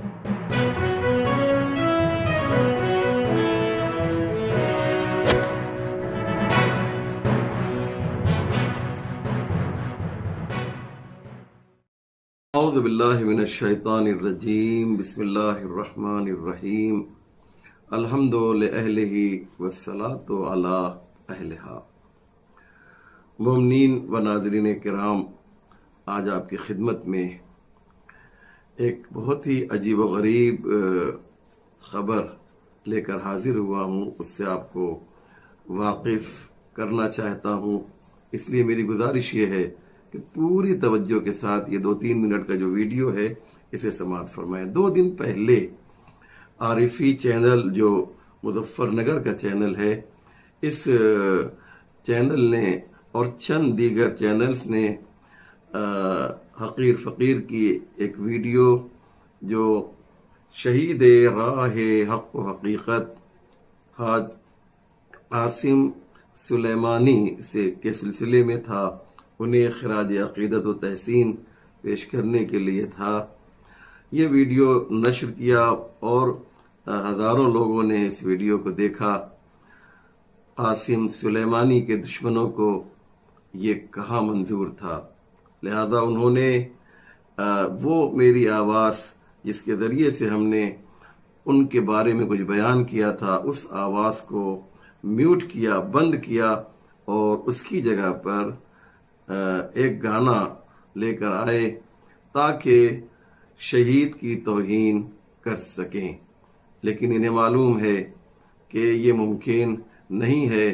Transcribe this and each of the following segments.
اعوذ باللہ من الشیطان الرجیم، بسم اللہ الرحمن الرحیم، الحمد لأہلہ والصلاۃ علی اہلہا۔ مومنین و ناظرین کرام، آج آپ کی خدمت میں ایک بہت ہی عجیب و غریب خبر لے کر حاضر ہوا ہوں، اس سے آپ کو واقف کرنا چاہتا ہوں۔ اس لیے میری گزارش یہ ہے کہ پوری توجہ کے ساتھ یہ 2-3 منٹ کا جو ویڈیو ہے اسے سماعت فرمائیں۔ 2 دن پہلے عارفی چینل، جو مظفر نگر کا چینل ہے، اس چینل نے اور چند دیگر چینلز نے حقیر فقیر کی ایک ویڈیو جو شہید راہ حق و حقیقت حاج قاسم سلیمانی کے سلسلے میں تھا، انہیں خراج عقیدت و تحسین پیش کرنے کے لیے تھا۔ یہ ویڈیو نشر کیا اور ہزاروں لوگوں نے اس ویڈیو کو دیکھا۔ قاسم سلیمانی کے دشمنوں کو یہ کہاں منظور تھا، لہذا انہوں نے وہ میری آواز جس کے ذریعے سے ہم نے ان کے بارے میں کچھ بیان کیا تھا، اس آواز کو میوٹ کیا، بند کیا، اور اس کی جگہ پر ایک گانا لے کر آئے تاکہ شہید کی توہین کر سکیں، لیکن انہیں معلوم ہے کہ یہ ممکن نہیں ہے۔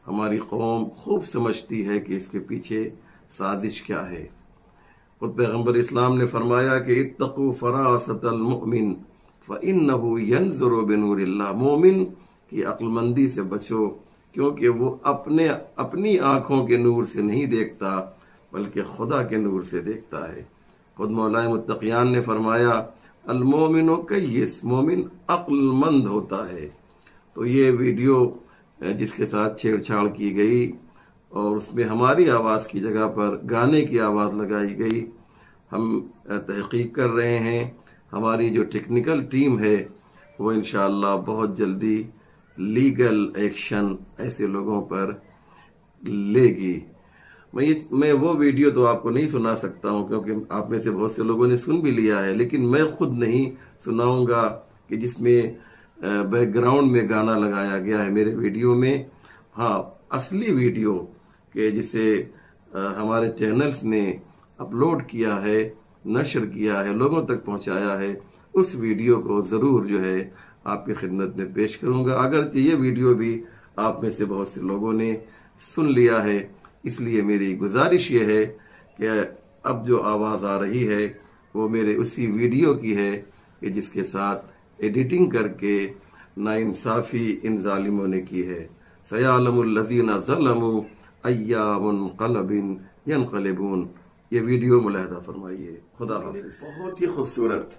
ہماری قوم خوب سمجھتی ہے کہ اس کے پیچھے سازش کیا ہے۔ خود پیغمبر اسلام نے فرمایا کہ اتقوا فراست المؤمن فإنه ينظر بنور اللہ، مومن کی عقل مندی سے بچو، کیونکہ وہ اپنی آنکھوں کے نور سے نہیں دیکھتا بلکہ خدا کے نور سے دیکھتا ہے۔ خود مولا متقیان نے فرمایا المومن کیس، مومن عقل مند ہوتا ہے۔ تو یہ ویڈیو جس کے ساتھ چھیڑ چھاڑ کی گئی اور اس میں ہماری آواز کی جگہ پر گانے کی آواز لگائی گئی، ہم تحقیق کر رہے ہیں۔ ہماری جو ٹیکنیکل ٹیم ہے وہ انشاءاللہ بہت جلدی لیگل ایکشن ایسے لوگوں پر لے گی۔ میں وہ ویڈیو تو آپ کو نہیں سنا سکتا ہوں کیونکہ آپ میں سے بہت سے لوگوں نے سن بھی لیا ہے، لیکن میں خود نہیں سناؤں گا کہ جس میں بیک گراؤنڈ میں گانا لگایا گیا ہے میرے ویڈیو میں۔ ہاں، اصلی ویڈیو کہ جسے ہمارے چینلز نے اپلوڈ کیا ہے، نشر کیا ہے، لوگوں تک پہنچایا ہے، اس ویڈیو کو ضرور جو ہے آپ کی خدمت میں پیش کروں گا، اگرچہ یہ ویڈیو بھی آپ میں سے بہت سے لوگوں نے سن لیا ہے۔ اس لیے میری گزارش یہ ہے کہ اب جو آواز آ رہی ہے وہ میرے اسی ویڈیو کی ہے کہ جس کے ساتھ ایڈیٹنگ کر کے ناانصافی ان ظالموں نے کی ہے۔ سیعلم الذین ظلموا ای منقلب ینقلبون۔ یہ ویڈیو ملاحظہ فرمائیے۔ خدا حافظ۔ بہت ہی خوبصورت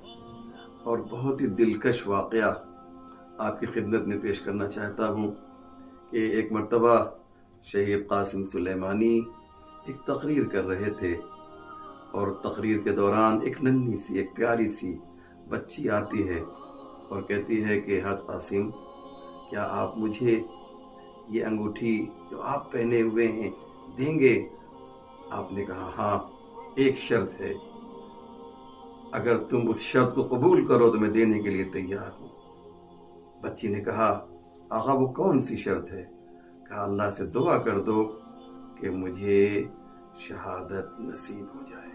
اور بہت ہی دلکش واقعہ آپ کی خدمت میں پیش کرنا چاہتا ہوں کہ ایک مرتبہ شہید قاسم سلیمانی ایک تقریر کر رہے تھے، اور تقریر کے دوران ایک ننھی سی، ایک پیاری سی بچی آتی ہے اور کہتی ہے کہ حاج قاسم، کیا آپ مجھے یہ انگوٹھی جو آپ پہنے ہوئے ہیں دیں گے؟ آپ نے کہا ہاں، ایک شرط ہے، اگر تم اس شرط کو قبول کرو تو میں دینے کے لیے تیار ہوں۔ بچی نے کہا آقا وہ کون سی شرط ہے؟ کہا اللہ سے دعا کر دو کہ مجھے شہادت نصیب ہو جائے۔